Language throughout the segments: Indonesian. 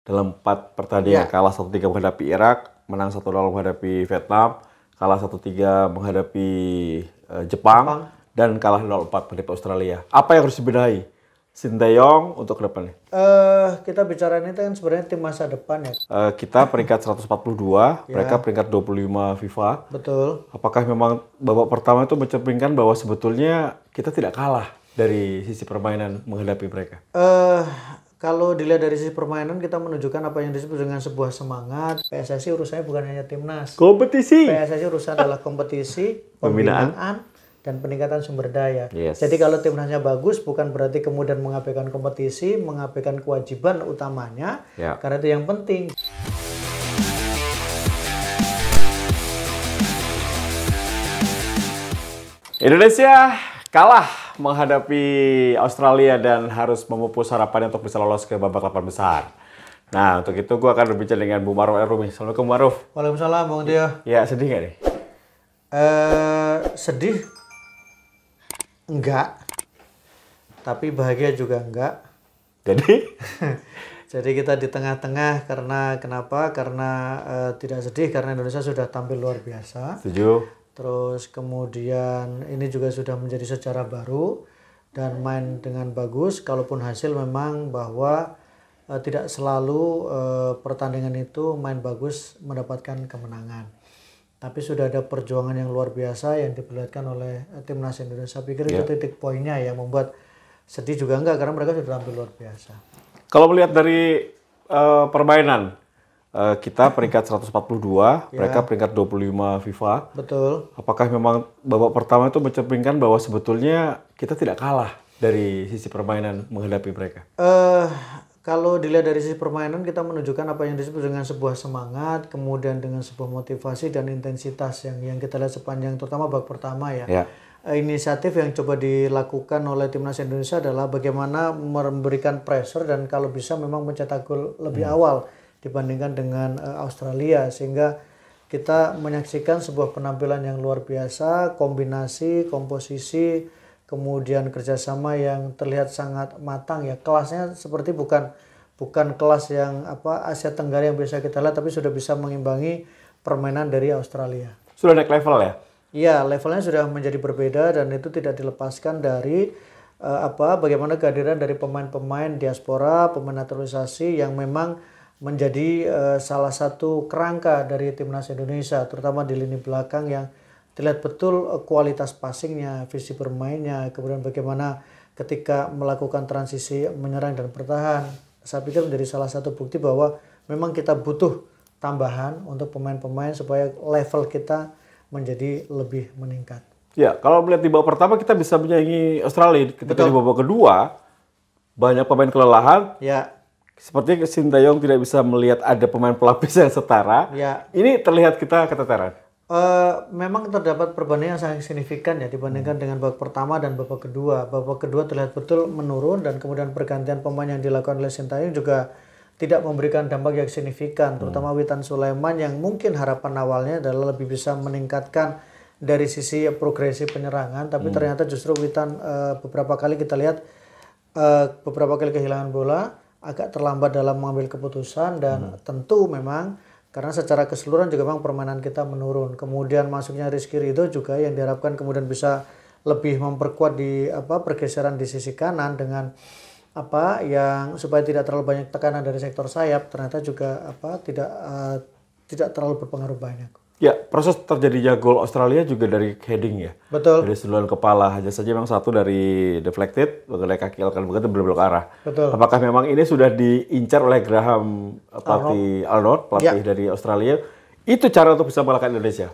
dalam 4 pertandingan, Ya, kalah 1-3 menghadapi Irak, menang 1-0 menghadapi Vietnam, kalah 1-3 menghadapi Jepang, Jepang. dan kalah 0-4 menghadapi Australia. Apa yang harus dibenahi Sinteyong untuk kedepannya? Kita bicarain itu kan sebenarnya tim masa depan ya. Kita peringkat 142, mereka Ya, peringkat 25 FIFA. betul. Apakah memang babak pertama itu mencerminkan bahwa sebetulnya kita tidak kalah dari sisi permainan menghadapi mereka? Kalau dilihat dari sisi permainan, kita menunjukkan apa yang disebut dengan sebuah semangat. PSSI urusannya bukan hanya timnas. Kompetisi! PSSI urusan adalah kompetisi, pembinaan, dan peningkatan sumber daya. Yes. Jadi kalau timnasnya bagus, bukan berarti kemudian mengabaikan kompetisi, mengabaikan kewajiban utamanya, Ya. karena itu yang penting. Indonesia kalah menghadapi Australia dan harus memupus harapannya untuk bisa lolos ke babak 8 besar. Nah, untuk itu gue akan berbincang dengan Bu Maruf Erumi. Assalamualaikum Maruf. Waalaikumsalam, Bang Tio. Ya, sedih nggak nih? Sedih? Enggak. Tapi bahagia juga enggak. Jadi? Jadi kita di tengah-tengah karena kenapa? Karena tidak sedih karena Indonesia sudah tampil luar biasa. Setuju. Terus kemudian ini juga sudah menjadi sejarah baru dan main dengan bagus. Kalaupun hasil memang bahwa tidak selalu pertandingan itu main bagus mendapatkan kemenangan. Tapi sudah ada perjuangan yang luar biasa yang diperlihatkan oleh timnas Indonesia. Saya pikir itu titik poinnya yang membuat sedih juga enggak karena mereka sudah tampil luar biasa. Kalau melihat dari permainan, kita peringkat 142, mereka peringkat 25 FIFA. Betul. Apakah memang babak pertama itu mencerminkan bahwa sebetulnya kita tidak kalah dari sisi permainan menghadapi mereka? Kalau dilihat dari sisi permainan, kita menunjukkan apa yang disebut dengan sebuah semangat, kemudian dengan sebuah motivasi dan intensitas yang kita lihat sepanjang, terutama babak pertama ya. Inisiatif yang coba dilakukan oleh timnas Indonesia adalah bagaimana memberikan pressure dan kalau bisa memang mencetak gol lebih awal dibandingkan dengan Australia, sehingga kita menyaksikan sebuah penampilan yang luar biasa, kombinasi, komposisi, kemudian kerjasama yang terlihat sangat matang ya. Kelasnya seperti bukan kelas yang Asia Tenggara yang biasa kita lihat, tapi sudah bisa mengimbangi permainan dari Australia. Sudah naik level ya? Iya, levelnya sudah menjadi berbeda dan itu tidak dilepaskan dari bagaimana kehadiran dari pemain-pemain diaspora, pemain naturalisasi yang memang menjadi salah satu kerangka dari timnas Indonesia, terutama di lini belakang yang terlihat betul kualitas passingnya, visi bermainnya, kemudian bagaimana ketika melakukan transisi menyerang dan bertahan. Saya pikir menjadi salah satu bukti bahwa memang kita butuh tambahan untuk pemain-pemain supaya level kita menjadi lebih meningkat. Ya, kalau melihat di babak pertama kita bisa menyaingi Australia. Ketika di babak kedua, banyak pemain kelelahan. Ya. Seperti Sinteyong tidak bisa melihat ada pemain pelapis yang setara. Ya. Ini terlihat kita keteteran. Memang terdapat perbandingan yang sangat signifikan ya dibandingkan dengan babak pertama dan babak kedua. Babak kedua terlihat betul menurun dan kemudian pergantian pemain yang dilakukan oleh Sinteyong juga tidak memberikan dampak yang signifikan, terutama Witan Sulaiman yang mungkin harapan awalnya adalah lebih bisa meningkatkan dari sisi progresi penyerangan, tapi ternyata justru Witan beberapa kali kita lihat beberapa kali kehilangan bola, agak terlambat dalam mengambil keputusan dan tentu memang karena secara keseluruhan juga memang permainan kita menurun. Kemudian masuknya Rizky Ridho juga yang diharapkan kemudian bisa lebih memperkuat di pergeseran di sisi kanan dengan yang supaya tidak terlalu banyak tekanan dari sektor sayap, ternyata juga tidak terlalu berpengaruh banyak. Ya, proses terjadinya gol Australia juga dari heading ya. Betul. Dari sentuhan kepala, hanya saja memang satu dari deflected, mengenai kaki Elkan Bagot berbelok arah. Betul. Apakah memang ini sudah diincar oleh Graham pelatih Arnold, pelatih dari Australia? Itu cara untuk bisa mengalahkan Indonesia?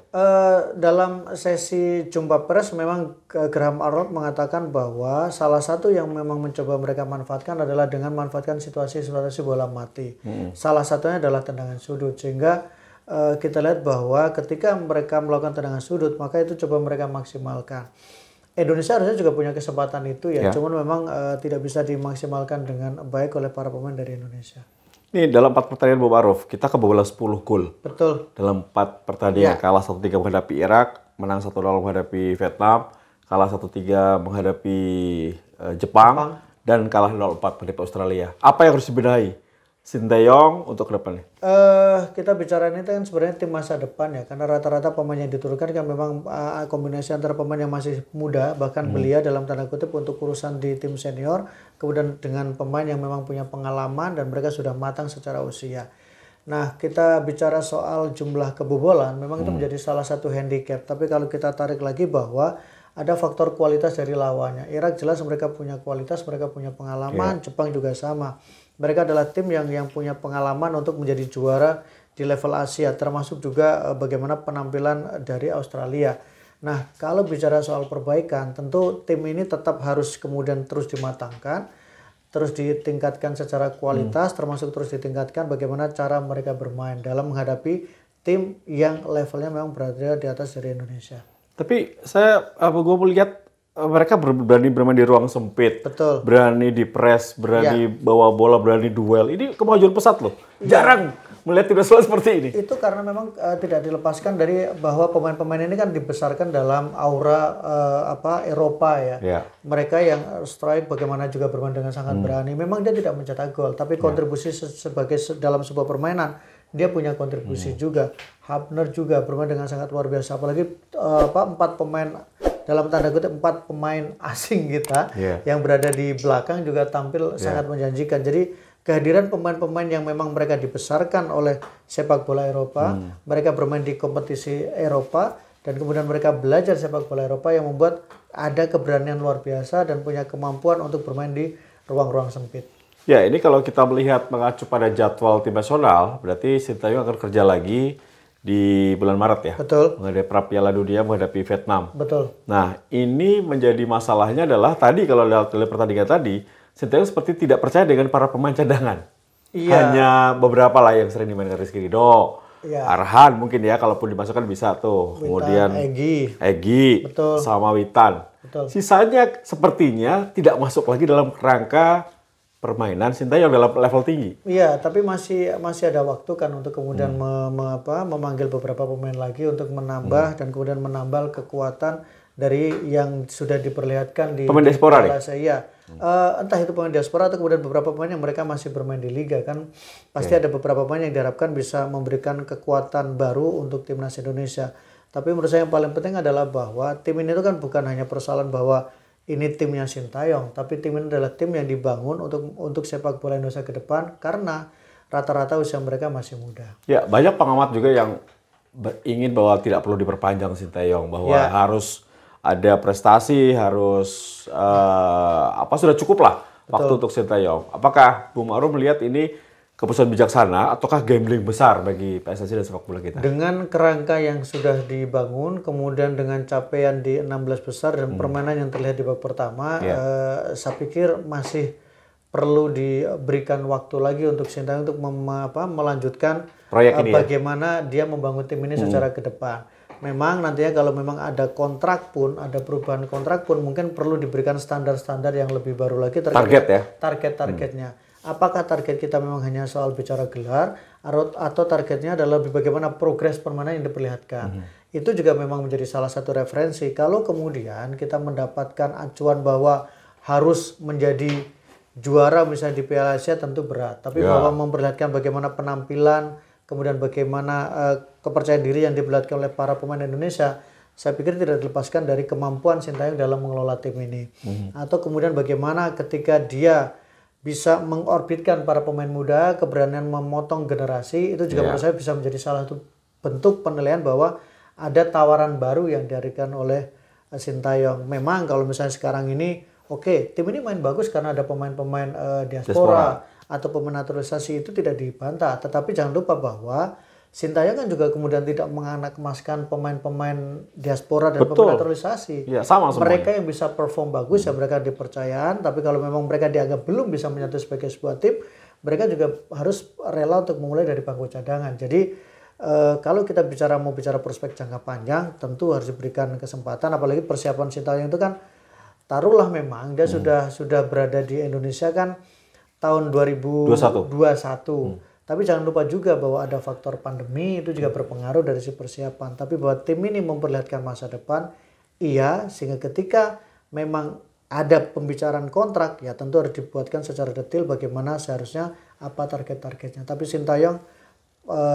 Dalam sesi jumpa pers memang Graham Arnold mengatakan bahwa salah satu yang memang mencoba mereka manfaatkan adalah dengan manfaatkan situasi-situasi bola mati. Salah satunya adalah tendangan sudut, sehingga kita lihat bahwa ketika mereka melakukan tendangan sudut maka itu coba mereka maksimalkan. Indonesia harusnya juga punya kesempatan itu ya. Cuman memang tidak bisa dimaksimalkan dengan baik oleh para pemain dari Indonesia. Ini dalam 4 pertandingan Bu Maruf, kita kebobolan 10 gol. Betul. Dalam 4 pertandingan, kalah 1-3 menghadapi Irak, menang 1-0 menghadapi Vietnam, kalah 1-3 menghadapi Jepang, dan kalah 0-4 menghadapi Australia. Apa yang harus dibenahi Sinteyong untuk kedepannya? Kita bicara ini kan sebenarnya tim masa depan ya, karena rata-rata pemain yang diturunkan kan memang kombinasi antara pemain yang masih muda, bahkan belia dalam tanda kutip untuk urusan di tim senior, kemudian dengan pemain yang memang punya pengalaman dan mereka sudah matang secara usia. Nah, kita bicara soal jumlah kebobolan, memang itu menjadi salah satu handicap. Tapi kalau kita tarik lagi bahwa ada faktor kualitas dari lawannya. Irak jelas mereka punya kualitas, mereka punya pengalaman, Jepang juga sama. Mereka adalah tim yang punya pengalaman untuk menjadi juara di level Asia, termasuk juga bagaimana penampilan dari Australia. Nah, kalau bicara soal perbaikan, tentu tim ini tetap harus kemudian terus dimatangkan, terus ditingkatkan secara kualitas, termasuk terus ditingkatkan bagaimana cara mereka bermain dalam menghadapi tim yang levelnya memang berada di atas dari Indonesia. Tapi gue melihat mereka berani bermain di ruang sempit, Betul. berani di press, berani bawa bola, berani duel. Ini kemajuan pesat loh. Jarang melihat tim nasional seperti ini. Itu karena memang tidak dilepaskan dari bahwa pemain-pemain ini kan dibesarkan dalam aura Eropa ya. Mereka yang strike bagaimana juga bermain dengan sangat berani. Memang dia tidak mencetak gol, tapi kontribusi sebagai dalam sebuah permainan dia punya kontribusi juga. Hubner juga bermain dengan sangat luar biasa. Apalagi 4 pemain dalam tanda kutip 4 pemain asing kita yang berada di belakang juga tampil sangat menjanjikan. Jadi kehadiran pemain-pemain yang memang mereka dibesarkan oleh sepak bola Eropa, mereka bermain di kompetisi Eropa dan kemudian mereka belajar sepak bola Eropa yang membuat ada keberanian luar biasa dan punya kemampuan untuk bermain di ruang-ruang sempit. Ya, ini kalau kita melihat mengacu pada jadwal tim nasional, berarti Sinteyong akan kerja lagi di bulan Maret ya. Betul. Menghadapi Piala Dunia, menghadapi Vietnam. Betul. Nah, ini menjadi masalahnya adalah tadi kalau lihat pertandingan tadi, Sinteyong seperti tidak percaya dengan para pemain cadangan. Hanya beberapa lah yang sering dimainkan Rizky Ridho. Arhan mungkin ya, kalaupun dimasukkan bisa tuh. Witan, kemudian Egy, Betul. sama Witan. Betul. Sisanya sepertinya tidak masuk lagi dalam kerangka permainan Sinteyong dalam level tinggi. Iya, tapi masih ada waktu kan untuk kemudian memanggil beberapa pemain lagi untuk menambah dan kemudian menambal kekuatan dari yang sudah diperlihatkan di pemain diaspora nih. Iya. Entah itu pemain diaspora atau kemudian beberapa pemain yang mereka masih bermain di liga kan. Pasti ada beberapa pemain yang diharapkan bisa memberikan kekuatan baru untuk timnas Indonesia. Tapi menurut saya yang paling penting adalah bahwa tim ini itu kan bukan hanya persoalan bahwa ini timnya Sinteyong, tapi tim ini adalah tim yang dibangun untuk sepak bola Indonesia ke depan karena rata-rata usia mereka masih muda. Ya, banyak pengamat juga yang ingin bahwa tidak perlu diperpanjang Sinteyong, bahwa harus ada prestasi, harus sudah cukup lah waktu untuk Sinteyong. Apakah Bung Ma'ruf melihat ini keputusan bijaksana ataukah gambling besar bagi PSSI dan sepak bola kita? Dengan kerangka yang sudah dibangun, kemudian dengan capaian di 16 besar dan permainan yang terlihat di babak pertama, saya pikir masih perlu diberikan waktu lagi untuk Sinteyong untuk melanjutkan proyek ini bagaimana dia membangun tim ini secara ke depan. Memang nantinya kalau memang ada kontrak pun, ada perubahan kontrak pun mungkin perlu diberikan standar-standar yang lebih baru lagi terkait targetnya. Apakah target kita memang hanya soal bicara gelar atau targetnya adalah bagaimana progres permainan yang diperlihatkan. Itu juga memang menjadi salah satu referensi. Kalau kemudian kita mendapatkan acuan bahwa harus menjadi juara misalnya di Piala Asia tentu berat. Tapi bahwa memperlihatkan bagaimana penampilan, kemudian bagaimana kepercayaan diri yang diperlihatkan oleh para pemain Indonesia, saya pikir tidak dilepaskan dari kemampuan Sinteyong dalam mengelola tim ini. Atau kemudian bagaimana ketika dia bisa mengorbitkan para pemain muda, keberanian memotong generasi, itu juga menurut saya bisa menjadi salah satu bentuk penilaian bahwa ada tawaran baru yang diberikan oleh Sinteyong. Memang kalau misalnya sekarang ini, tim ini main bagus karena ada pemain-pemain diaspora atau pemain naturalisasi, itu tidak dibantah. Tetapi jangan lupa bahwa Sinteyong kan juga kemudian tidak menganak-emaskan pemain-pemain diaspora dan pemain naturalisasi. Mereka yang bisa perform bagus ya mereka dipercayaan, tapi kalau memang mereka dianggap belum bisa menyatu sebagai sebuah tim, mereka juga harus rela untuk memulai dari bangku cadangan. Jadi kalau kita mau bicara prospek jangka panjang, tentu harus diberikan kesempatan, apalagi persiapan Sinteyong itu kan taruhlah memang dia sudah berada di Indonesia kan tahun 2021. Tapi jangan lupa juga bahwa ada faktor pandemi, itu juga berpengaruh dari si persiapan. Tapi bahwa tim ini memperlihatkan masa depan, sehingga ketika memang ada pembicaraan kontrak, ya tentu harus dibuatkan secara detail bagaimana seharusnya apa target-targetnya. Tapi Sintayong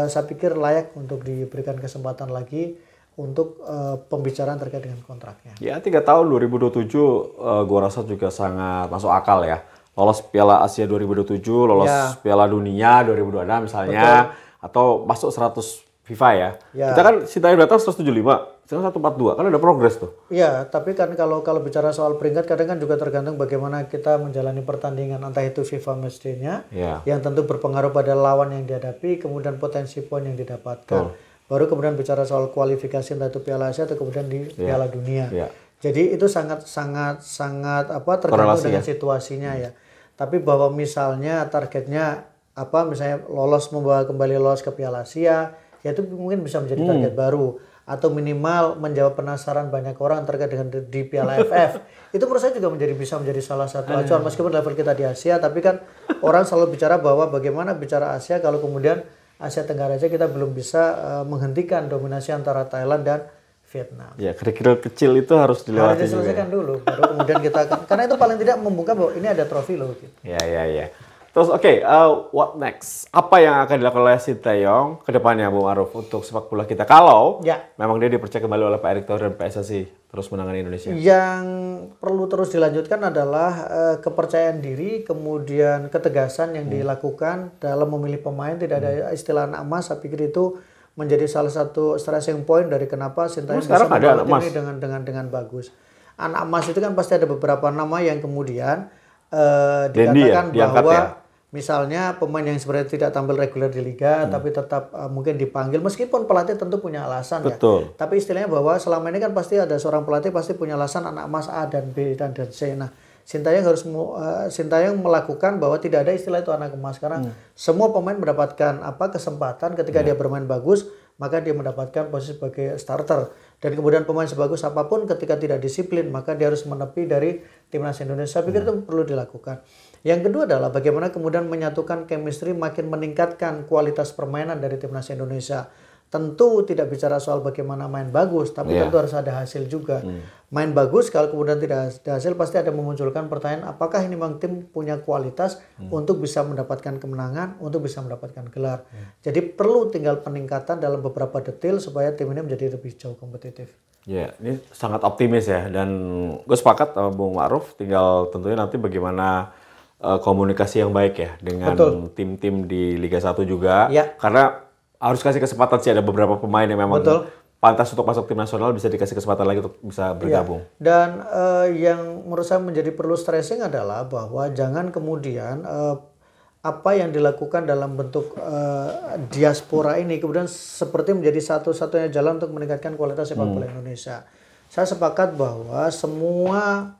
saya pikir layak untuk diberikan kesempatan lagi untuk pembicaraan terkait dengan kontraknya. Ya 3 tahun 2027 gua rasa juga sangat masuk akal ya. Lolos Piala Asia 2027, lolos Piala Dunia 2026 misalnya, atau masuk 100 FIFA ya. Kita kan Sintayong datang 175, sekarang 142, kan ada progres tuh. Iya, tapi kan kalau bicara soal peringkat kadang kan juga tergantung bagaimana kita menjalani pertandingan, entah itu FIFA matchday-nya, yang tentu berpengaruh pada lawan yang dihadapi, kemudian potensi poin yang didapatkan. Baru kemudian bicara soal kualifikasi entah itu Piala Asia atau kemudian di Piala Dunia. Jadi itu sangat tergantung dengan situasinya ya. Tapi bahwa misalnya targetnya misalnya membawa kembali lolos ke Piala Asia, ya itu mungkin bisa menjadi target baru, atau minimal menjawab penasaran banyak orang terkait dengan di Piala AFF. Itu menurut saya juga bisa menjadi salah satu acuan meskipun level kita di Asia, tapi kan orang selalu bicara bahwa bagaimana bicara Asia kalau kemudian Asia Tenggara aja kita belum bisa menghentikan dominasi antara Thailand dan Vietnam. Ya, kerikil kecil itu harus dilewati. Harus diselesaikan dulu, baru kemudian kita akan, karena itu paling tidak membuka bahwa ini ada trofi loh. Gitu. Ya. Terus what next? Apa yang akan dilakukan oleh Sintayong ke depannya, Bung Aruf, untuk sepak bola kita? Kalau memang dia dipercaya kembali oleh Pak Erick Thohir dan PSSI terus menangani Indonesia. Yang perlu terus dilanjutkan adalah kepercayaan diri, kemudian ketegasan yang dilakukan dalam memilih pemain. Tidak ada istilah anak emas, saya pikir itu menjadi salah satu stressing point dari kenapa Sintayong bisa membawa tim ini dengan bagus. Anak emas itu kan pasti ada beberapa nama yang kemudian dikatakan bahwa misalnya pemain yang sebenarnya tidak tampil reguler di liga tapi tetap mungkin dipanggil meskipun pelatih tentu punya alasan. Betul. Ya. Tapi istilahnya bahwa selama ini kan pasti ada seorang pelatih pasti punya alasan anak emas A dan B dan C. Nah, Sintayong melakukan bahwa tidak ada istilah itu anak emas karena semua pemain mendapatkan kesempatan ketika dia bermain bagus, maka dia mendapatkan posisi sebagai starter. Dan kemudian pemain sebagus apapun ketika tidak disiplin, maka dia harus menepi dari timnas Indonesia. Saya pikir itu perlu dilakukan. Yang kedua adalah bagaimana kemudian menyatukan chemistry, makin meningkatkan kualitas permainan dari timnas Indonesia. Tentu tidak bicara soal bagaimana main bagus, tapi tentu harus ada hasil juga. Main bagus kalau kemudian tidak ada hasil pasti ada memunculkan pertanyaan apakah ini memang tim punya kualitas untuk bisa mendapatkan kemenangan, untuk bisa mendapatkan gelar. Jadi perlu tinggal peningkatan dalam beberapa detail supaya tim ini menjadi lebih jauh kompetitif. Ya, ini sangat optimis ya, dan gue sepakat sama Bung Ma'ruf, tinggal tentunya nanti bagaimana komunikasi yang baik ya dengan tim-tim di Liga 1 juga. Karena harus kasih kesempatan sih, ada beberapa pemain yang memang pantas untuk masuk tim nasional, bisa dikasih kesempatan lagi untuk bisa bergabung. Dan yang menurut saya menjadi perlu stressing adalah bahwa jangan kemudian apa yang dilakukan dalam bentuk diaspora ini kemudian seperti menjadi satu-satunya jalan untuk meningkatkan kualitas sepak bola Indonesia. Saya sepakat bahwa semua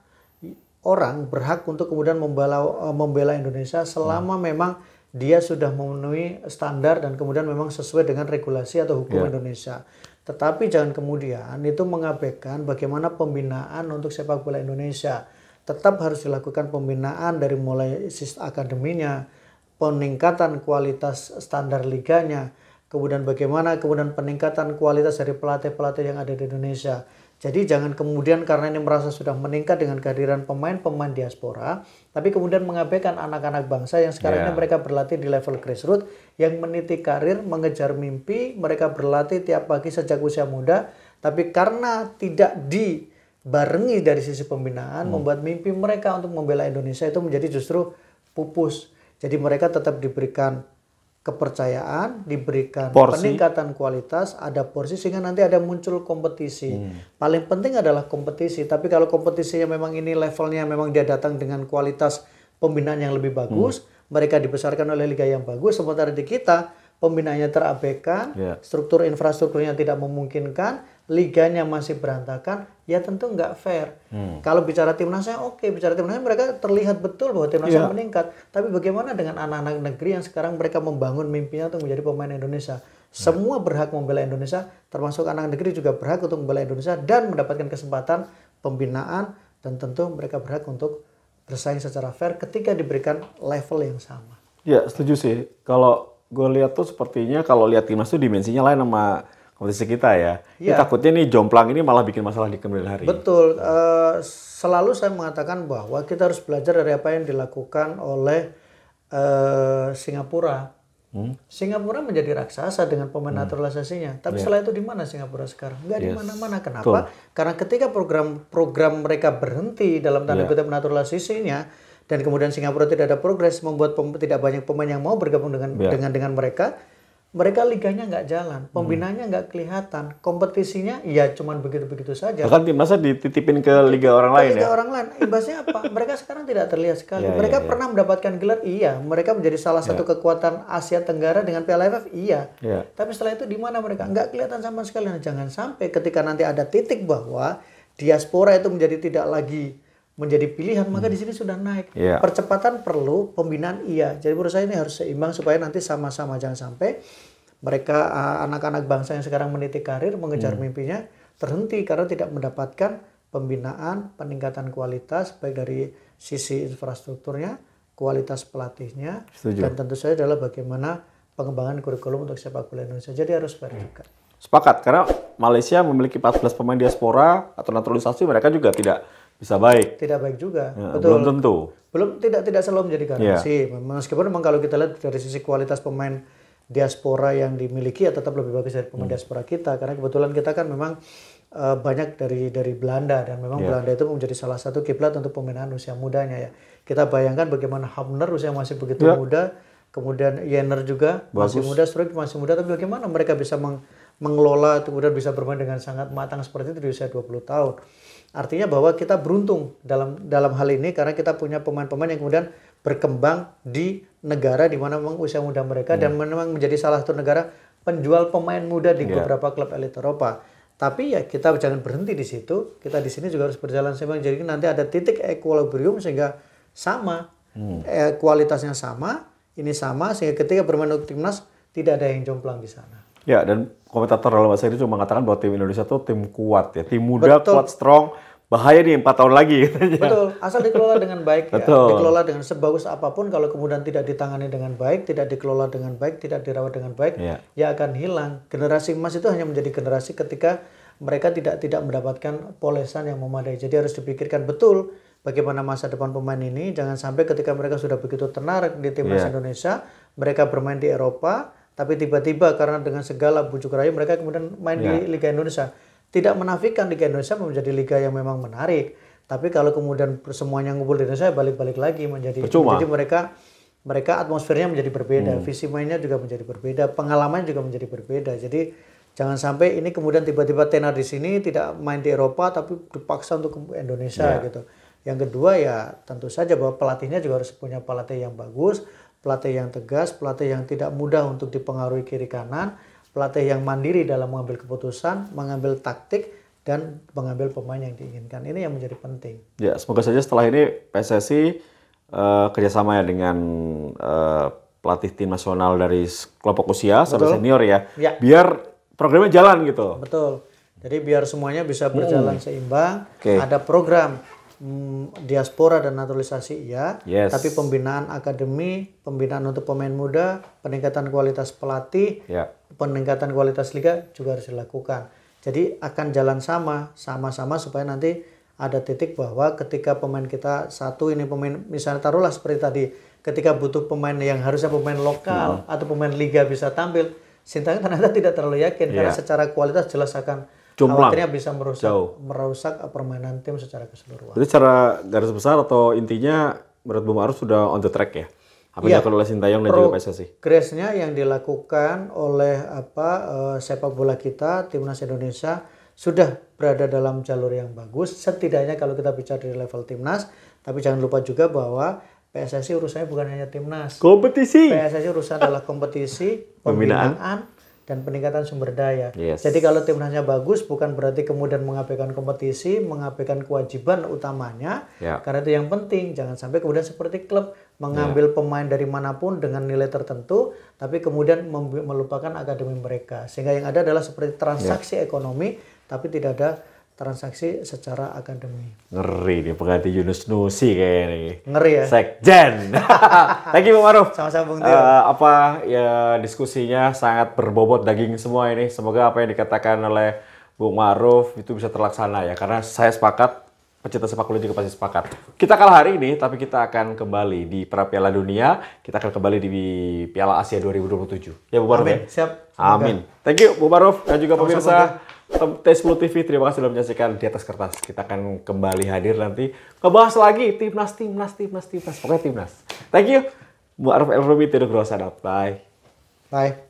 orang berhak untuk kemudian membela Indonesia selama memang dia sudah memenuhi standar dan kemudian memang sesuai dengan regulasi atau hukum Indonesia. Tetapi jangan kemudian itu mengabaikan bagaimana pembinaan untuk sepak bola Indonesia. Tetap harus dilakukan pembinaan dari mulai akademinya, peningkatan kualitas standar liganya, kemudian bagaimana kemudian peningkatan kualitas dari pelatih-pelatih yang ada di Indonesia. Jadi jangan kemudian karena ini merasa sudah meningkat dengan kehadiran pemain-pemain diaspora, tapi kemudian mengabaikan anak-anak bangsa yang sekarang ini mereka berlatih di level grassroots, yang meniti karir, mengejar mimpi, mereka berlatih tiap pagi sejak usia muda, tapi karena tidak dibarengi dari sisi pembinaan, membuat mimpi mereka untuk membela Indonesia itu menjadi justru pupus. Jadi mereka tetap diberikan kepercayaan, diberikan peningkatan kualitas, ada porsi sehingga nanti ada muncul kompetisi. Paling penting adalah kompetisi, tapi kalau kompetisinya memang ini levelnya memang dia datang dengan kualitas pembinaan yang lebih bagus, mereka dibesarkan oleh liga yang bagus, sementara di kita pembinaannya terabaikan, struktur infrastrukturnya tidak memungkinkan, liganya masih berantakan, ya tentu nggak fair. Kalau bicara timnasnya bicara timnasnya mereka terlihat betul bahwa timnasnya meningkat. Tapi bagaimana dengan anak-anak negeri yang sekarang mereka membangun mimpinya untuk menjadi pemain Indonesia? Semua berhak membela Indonesia, termasuk anak negeri juga berhak untuk membela Indonesia dan mendapatkan kesempatan pembinaan, dan tentu mereka berhak untuk bersaing secara fair ketika diberikan level yang sama. Ya, setuju sih. Kalau gue lihat tuh sepertinya kalau lihat timnas tuh dimensinya lain sama kompetisi kita ya. Ini Iya. takutnya nih jomplang ini malah bikin masalah di kemudian hari. Betul. Selalu saya mengatakan bahwa kita harus belajar dari apa yang dilakukan oleh Singapura. Singapura menjadi raksasa dengan pemain naturalisasinya. Tapi setelah itu di mana Singapura sekarang? Nggak di mana-mana. Kenapa? Karena ketika program mereka berhenti dalam tanda kutip naturalisasinya, dan kemudian Singapura tidak ada progres, membuat tidak banyak pemain yang mau bergabung dengan mereka. Mereka liganya nggak jalan, pembinaannya nggak kelihatan, kompetisinya ya cuman begitu-begitu saja. Bahkan timnasnya dititipin ke liga orang lain Liga ya. orang lain, imbasnya apa? Mereka sekarang tidak terlihat sekali. Mereka pernah mendapatkan gelar, iya. Mereka menjadi salah satu kekuatan Asia Tenggara dengan Piala AFF, iya. Tapi setelah itu di mana mereka? Nggak kelihatan sama sekali. Nah, jangan sampai ketika nanti ada titik bahwa diaspora itu tidak lagi menjadi pilihan, maka di sini sudah naik. Percepatan perlu, pembinaan iya. Jadi menurut saya ini harus seimbang supaya nanti sama-sama, jangan sampai mereka anak-anak bangsa yang sekarang meniti karir, mengejar mimpinya terhenti karena tidak mendapatkan pembinaan, peningkatan kualitas baik dari sisi infrastrukturnya, kualitas pelatihnya, dan tentu saja adalah bagaimana pengembangan kurikulum untuk sepak bola Indonesia. Jadi harus fair juga. Sepakat, karena Malaysia memiliki 14 pemain diaspora atau naturalisasi, mereka juga tidak bisa baik. Tidak baik juga. Ya, betul. belum tentu. Tidak selalu menjadi garansi. Meskipun memang kalau kita lihat dari sisi kualitas pemain diaspora yang dimiliki ya tetap lebih bagus dari pemain diaspora kita, karena kebetulan kita kan memang banyak dari Belanda, dan memang Belanda itu menjadi salah satu kiblat untuk pembinaan usia mudanya ya. Kita bayangkan bagaimana Hamner usia masih begitu muda, kemudian Jenner juga masih muda, Struijk masih muda, tapi bagaimana mereka bisa mengelola, kemudian bisa bermain dengan sangat matang seperti itu di usia 20 tahun. Artinya bahwa kita beruntung dalam hal ini karena kita punya pemain-pemain yang kemudian berkembang di negara di mana memang usia muda mereka dan memang menjadi salah satu negara penjual pemain muda di beberapa klub elit Eropa. Tapi ya kita jangan berhenti di situ. Kita di sini juga harus berjalan seimbang. Jadi nanti ada titik equilibrium sehingga sama, kualitasnya sama, ini sama, sehingga ketika bermain untuk timnas tidak ada yang jomplang di sana. Ya, dan komentator dalam bahasa Inggris cuma mengatakan bahwa tim Indonesia itu tim kuat ya, tim muda, kuat, strong, bahaya nih 4 tahun lagi. Betul, asal dikelola dengan baik ya, dikelola dengan sebagus apapun, kalau kemudian tidak ditangani dengan baik, tidak dikelola dengan baik, tidak dirawat dengan baik, ya akan hilang. Generasi emas itu hanya menjadi generasi ketika mereka tidak mendapatkan polesan yang memadai. Jadi harus dipikirkan betul bagaimana masa depan pemain ini, jangan sampai ketika mereka sudah begitu tenar di timnas Indonesia, mereka bermain di Eropa, tapi tiba-tiba karena dengan segala bujuk rayu mereka kemudian main di Liga Indonesia. Tidak menafikan Liga Indonesia menjadi liga yang memang menarik, tapi kalau kemudian semuanya ngumpul di Indonesia balik-balik lagi menjadi mereka atmosfernya menjadi berbeda, visi mainnya juga menjadi berbeda, pengalaman juga menjadi berbeda. Jadi jangan sampai ini kemudian tiba-tiba tenar di sini, tidak main di Eropa tapi dipaksa untuk ke Indonesia gitu. Yang kedua ya tentu saja bahwa pelatihnya juga harus punya pelatih yang bagus, pelatih yang tegas, pelatih yang tidak mudah untuk dipengaruhi kiri kanan, pelatih yang mandiri dalam mengambil keputusan, mengambil taktik, dan mengambil pemain yang diinginkan. Ini yang menjadi penting. Ya, semoga saja setelah ini PSSI kerjasama ya dengan pelatih tim nasional dari kelompok usia sampai senior ya, biar programnya jalan gitu. Betul. Jadi biar semuanya bisa berjalan seimbang. Ada program diaspora dan naturalisasi tapi pembinaan akademi, pembinaan untuk pemain muda, peningkatan kualitas pelatih, peningkatan kualitas liga juga harus dilakukan. Jadi akan jalan sama-sama supaya nanti ada titik bahwa ketika pemain kita satu ini pemain, misalnya taruhlah seperti tadi, ketika butuh pemain yang harusnya pemain lokal atau pemain liga bisa tampil, Sintayong ternyata tidak terlalu yakin karena secara kualitas jelas akan khawatirnya bisa merusak permainan tim secara keseluruhan. Jadi secara garis besar atau intinya menurut Bung Aruf sudah on the track ya? Apa yang dilakukan oleh Sintayong dan juga PSSI? Progresnya yang dilakukan oleh sepak bola kita, timnas Indonesia sudah berada dalam jalur yang bagus. Setidaknya kalau kita bicara di level timnas, tapi jangan lupa juga bahwa PSSI urusannya bukan hanya timnas. Kompetisi. PSSI urusan adalah kompetisi, pembinaan, dan peningkatan sumber daya. Jadi kalau timnasnya bagus bukan berarti kemudian mengabaikan kompetisi, mengabaikan kewajiban utamanya. Karena itu yang penting, jangan sampai kemudian seperti klub mengambil pemain dari manapun dengan nilai tertentu, tapi kemudian melupakan akademi mereka. Sehingga yang ada adalah seperti transaksi ekonomi, tapi tidak ada transaksi secara akademi. Ngeri nih pengganti Yunus Nusi kayaknya nih. Ngeri ya? Sekjen. Thank you Bung Ma'ruf. Sama-sama Bung Tio. Apa ya diskusinya sangat berbobot daging semua ini. Semoga apa yang dikatakan oleh Bung Ma'ruf itu bisa terlaksana ya. Karena saya sepakat, pecinta sepak bola juga pasti sepakat. Kita kalah hari ini, tapi kita akan kembali di pra Piala Dunia. Kita akan kembali di Piala Asia 2027. Ya Bung Ma'ruf. Amin. Ya? Siap. Amin. Thank you Bung Ma'ruf dan juga Sama-sama, pemirsa T10 TV. Terima kasih sudah menyaksikan Di Atas Kertas. Kita akan kembali hadir nanti ngebahas lagi timnas. Pokoknya timnas. Thank you. Bung Ma'ruf El Romi, Tedo Grosanap. Bye. Bye.